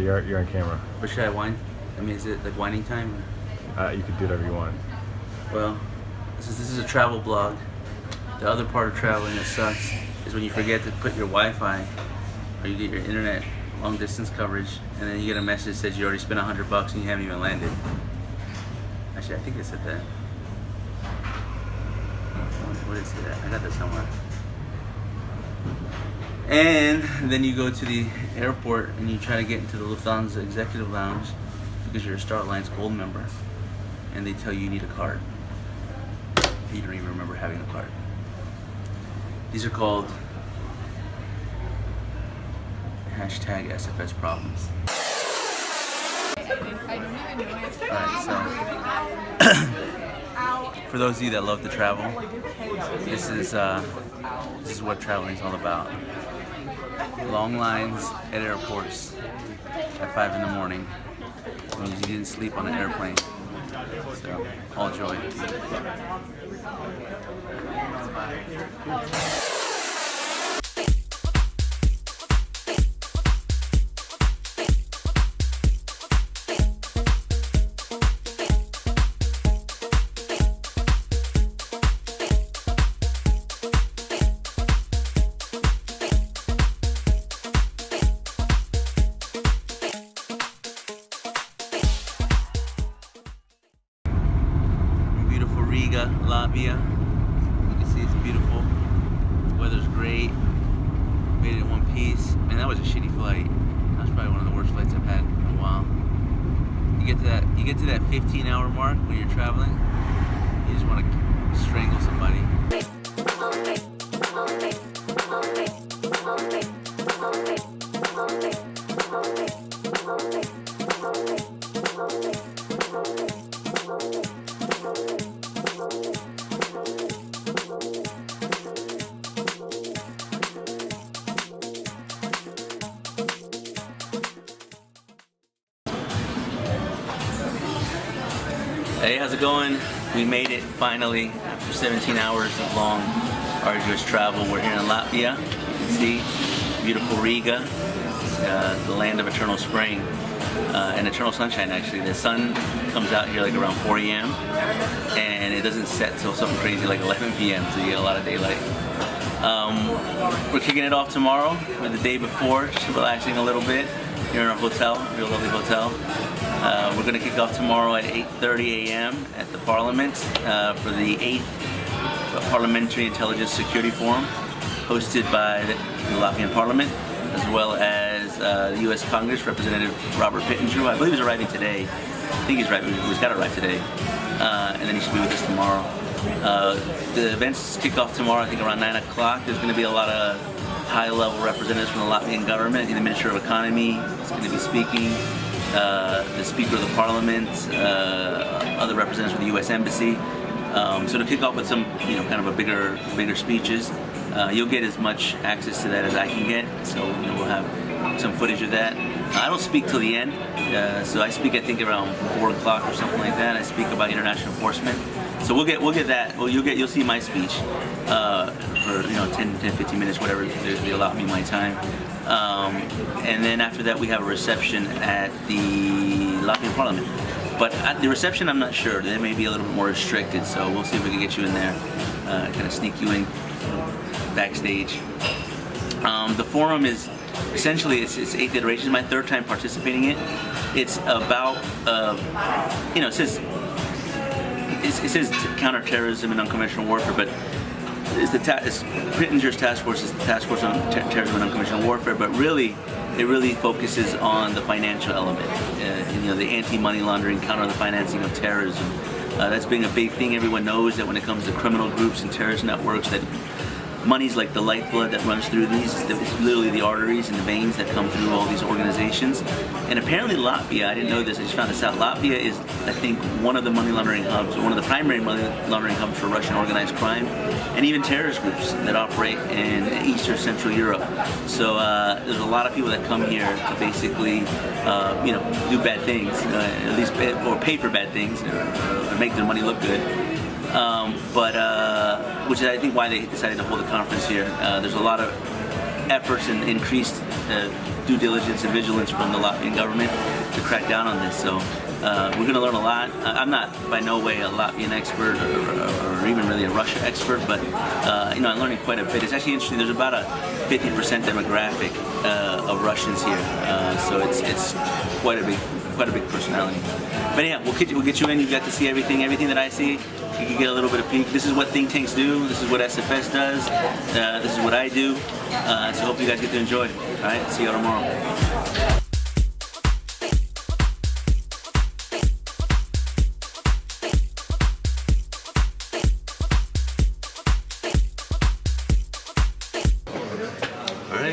you're on camera. But should I whine? I mean, is it like whining time? You can do whatever you want. Well, this is a travel blog. The other part of traveling that sucks is when you forget to put your Wi-Fi or you get your internet long distance coverage and then you get a message that says you already spent $100 and you haven't even landed. Actually, I think it said that. What did it say that? I got that somewhere. And then you go to the airport and you try to get into the Lufthansa executive lounge because you're a Star Alliance Gold member, and they tell you need a card. You don't even remember having a card. These are called hashtag SFS problems. Alright, so for those of you that love to travel, this is what traveling is all about. Long lines at airports at 5 in the morning when you didn't sleep on an airplane. So, all joy. Latvia. You can see it's beautiful. The weather's great. Made it in one piece. Man, that was a shitty flight. That was probably one of the worst flights I've had in a while. You get to that 15-hour mark when you're traveling, you just want to strangle somebody. Hey, how's it going? We made it finally after 17 hours of long, arduous travel. We're here in Latvia. You can see beautiful Riga, the land of eternal spring and eternal sunshine. Actually, the sun comes out here like around 4 a.m. and it doesn't set till something crazy like 11 p.m. So you get a lot of daylight. We're kicking it off tomorrow, or the day before, just relaxing a little bit here in our hotel, real lovely hotel. We're going to kick off tomorrow at 8:30 a.m. at the Parliament for the 8th Parliamentary Intelligence Security Forum, hosted by the Latvian Parliament, as well as the U.S. Congress Representative Robert Pittenger, I believe he's arriving today. I think he's got to arrive today, and then he should be with us tomorrow. The events kick off tomorrow, I think around 9 o'clock. There's going to be a lot of high-level representatives from the Latvian government. I think the Minister of Economy is going to be speaking. The Speaker of the Parliament, other representatives from the U.S. Embassy. So to kick off with some, kind of a bigger speeches, you'll get as much access to that as I can get. So we'll have some footage of that. I don't speak till the end, so I speak I think around 4 o'clock or something like that. I speak about international enforcement. So we'll get that. Well, you'll see my speech for 10, 15 minutes, whatever they allow me my time. And then after that, we have a reception at the Latvian Parliament. But at the reception, I'm not sure. They may be a little bit more restricted, so we'll see if we can get you in there, kind of sneak you in backstage. The forum is essentially it's 8th iteration. It's my 3rd time participating in it. It's about it says counterterrorism and unconventional warfare, but it's Pittenger's task force is the task force on terrorism and unconventional warfare, but really it really focuses on the financial element, the anti-money laundering, counter the financing of terrorism. That's been a big thing. Everyone knows that when it comes to criminal groups and terrorist networks, that money's like the lifeblood that runs through these. It's literally the arteries and the veins that come through all these organizations. And apparently Latvia, I didn't know this, I just found this out, Latvia is, I think, one of the money laundering hubs, or one of the primary money laundering hubs for Russian organized crime, and even terrorist groups that operate in Eastern Central Europe. So there's a lot of people that come here to basically, do bad things, at least or pay for bad things, or make their money look good. Which is I think why they decided to hold a conference here. There's a lot of efforts and increased due diligence and vigilance from the Latvian government to crack down on this. So we're going to learn a lot. I'm not by no way a Latvian expert or even really a Russia expert, but you know, I'm learning quite a bit. It's actually interesting. There's about a 50% demographic of Russians here, so it's quite a big personality. But yeah, we'll get you in. You got to see everything that I see. You can get a little bit of peek. This is what think tanks do. This is what SFS does. This is what I do. So hope you guys get to enjoy. All right, see you tomorrow.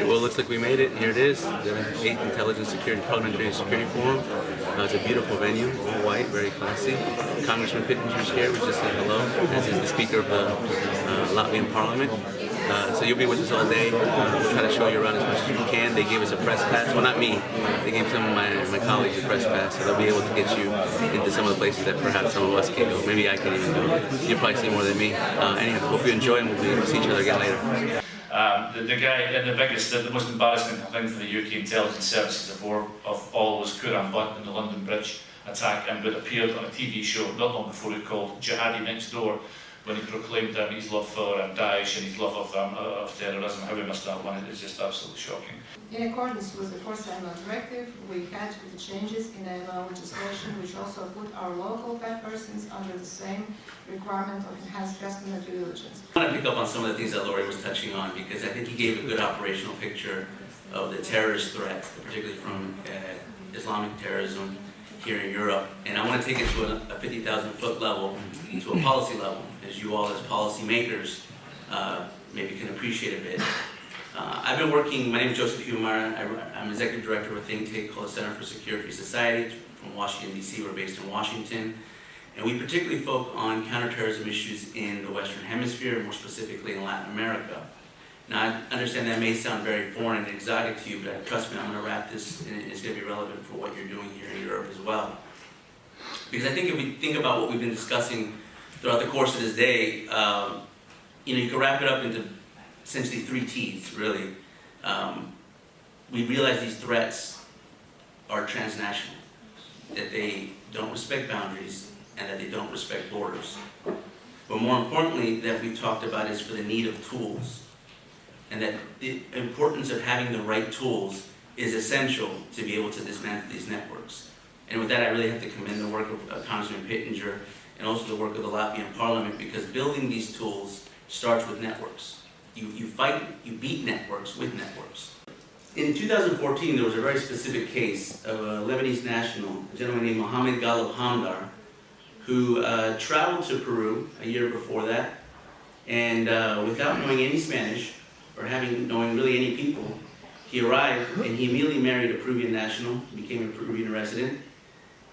Well, it looks like we made it. Here it is, the 8th Intelligence Security Parliamentary Security Forum. It's a beautiful venue, all white, very classy. Congressman Pittenger's here, we just said hello, as is the Speaker of the Latvian Parliament. So you'll be with us all day. We'll try to show you around as much as we can. They gave us a press pass. Well, not me. They gave some of my colleagues a press pass, so they'll be able to get you into some of the places that perhaps some of us can't go. Maybe I can even go. You'll probably see more than me. Anyhow, hope you enjoy, and we'll see each other again later. The guy, and the most embarrassing thing for the UK intelligence services of all was Kuram Butt in the London Bridge attack, and it appeared on a TV show not long before it called Jihadi Next Door, when he proclaimed his love for Daesh and his love of terrorism. How we missed that one, it is just absolutely shocking. In accordance with the Forced Enablement Directive, we had the changes in the legislation which also put our local bad persons under the same requirement of enhanced customer due diligence. I want to pick up on some of the things that Lori was touching on, because I think he gave a good operational picture of the terrorist threat, particularly from Islamic terrorism here in Europe. And I want to take it to a 50,000-foot level, to a policy level, as you all as policymakers maybe can appreciate a bit. I've been working, my name is Joseph Humire. I'm executive director of a think tank called the Center for Security Society from Washington, D.C. We're based in Washington. And we particularly focus on counterterrorism issues in the Western Hemisphere, more specifically in Latin America. Now, I understand that may sound very foreign and exotic to you, but trust me, I'm going to wrap this, and it's going to be relevant for what you're doing here in Europe as well. Because I think if we think about what we've been discussing throughout the course of this day, you can wrap it up into essentially 3 T's, really. We realize these threats are transnational, that they don't respect boundaries, and that they don't respect borders. But more importantly, that we've talked about is for the need of tools, and that the importance of having the right tools is essential to be able to dismantle these networks. And with that, I really have to commend the work of Congressman Pittenger and also the work of the Latvian Parliament, because building these tools starts with networks. You beat networks with networks. In 2014, there was a very specific case of a Lebanese national, a gentleman named Mohammed Ghalib Hamdar, who traveled to Peru a year before that, and without knowing any Spanish or knowing really any people, he arrived and he immediately married a Peruvian national, became a Peruvian resident,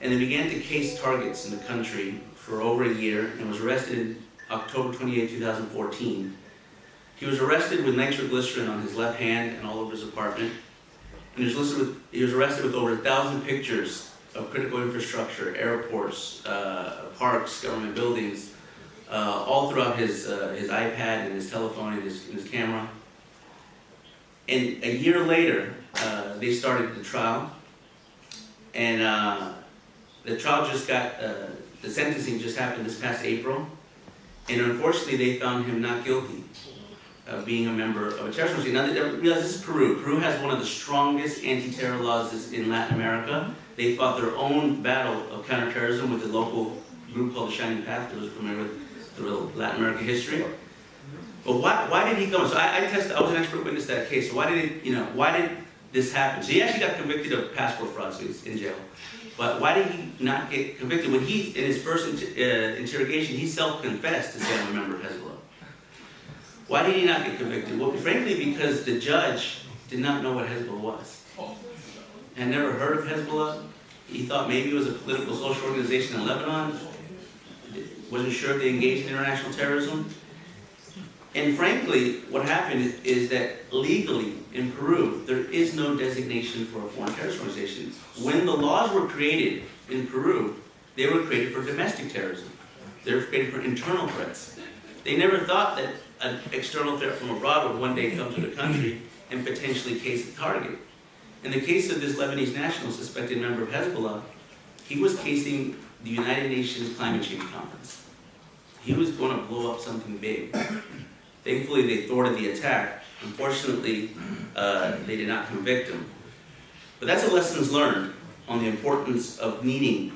and they began to case targets in the country for over a year, and was arrested in October 28, 2014. He was arrested with nitroglycerin on his left hand and all over his apartment. And he was arrested with over 1,000 pictures of critical infrastructure, airports, parks, government buildings, all throughout his iPad and his telephone and his camera. And a year later, they started the trial. And the trial just got, the sentencing just happened this past April. And unfortunately, they found him not guilty of being a member of a terrorist organization. Now, realize this is Peru. Peru has one of the strongest anti-terror laws in Latin America. They fought their own battle of counterterrorism with a local group called the Shining Path. Those familiar with the real Latin American history. But why did he go? So I was an expert witness to that case. So why did this happen? So he actually got convicted of passport fraud, so he's in jail. But why did he not get convicted? When in his first interrogation, he self-confessed to say, I'm a member of Hezbollah. Why did he not get convicted? Well, frankly, because the judge did not know what Hezbollah was. Had never heard of Hezbollah. He thought maybe it was a political social organization in Lebanon. Wasn't sure if they engaged in international terrorism. And frankly, what happened is that legally in Peru, there is no designation for a foreign terrorist organization. When the laws were created in Peru, they were created for domestic terrorism. They were created for internal threats. They never thought that an external threat from abroad would one day come to the country and potentially case the target. In the case of this Lebanese national suspected member of Hezbollah, he was casing the United Nations Climate Change Conference. He was going to blow up something big. Thankfully, they thwarted the attack. Unfortunately, they did not convict him. But that's a lessons learned on the importance of needing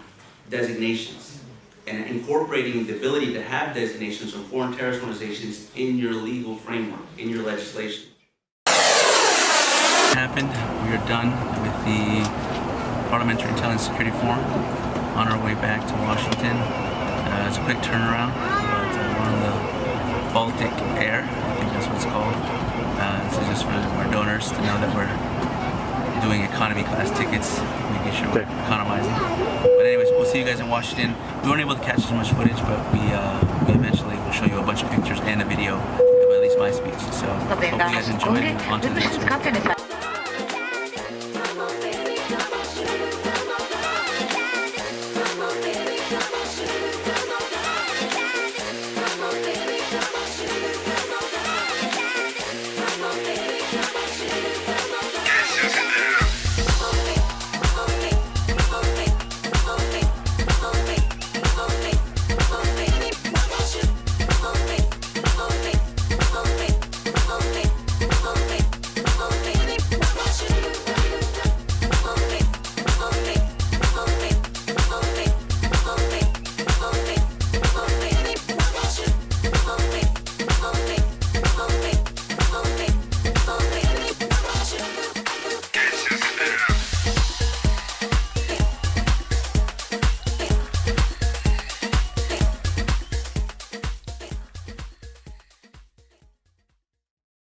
designations and incorporating the ability to have designations from foreign terrorist organizations in your legal framework, in your legislation. Happened. We are done with the Parliamentary Intelligence Security Forum on our way back to Washington. It's a quick turnaround, but we're on the Baltic Air, I think that's what it's called. This is just for our donors to know that we're doing economy class tickets, making sure we're economizing. But anyways, we'll see you guys in Washington. We weren't able to catch as much footage, but we eventually will show you a bunch of pictures and a video of at least my speech. So hope you guys enjoyed it. On to the next one.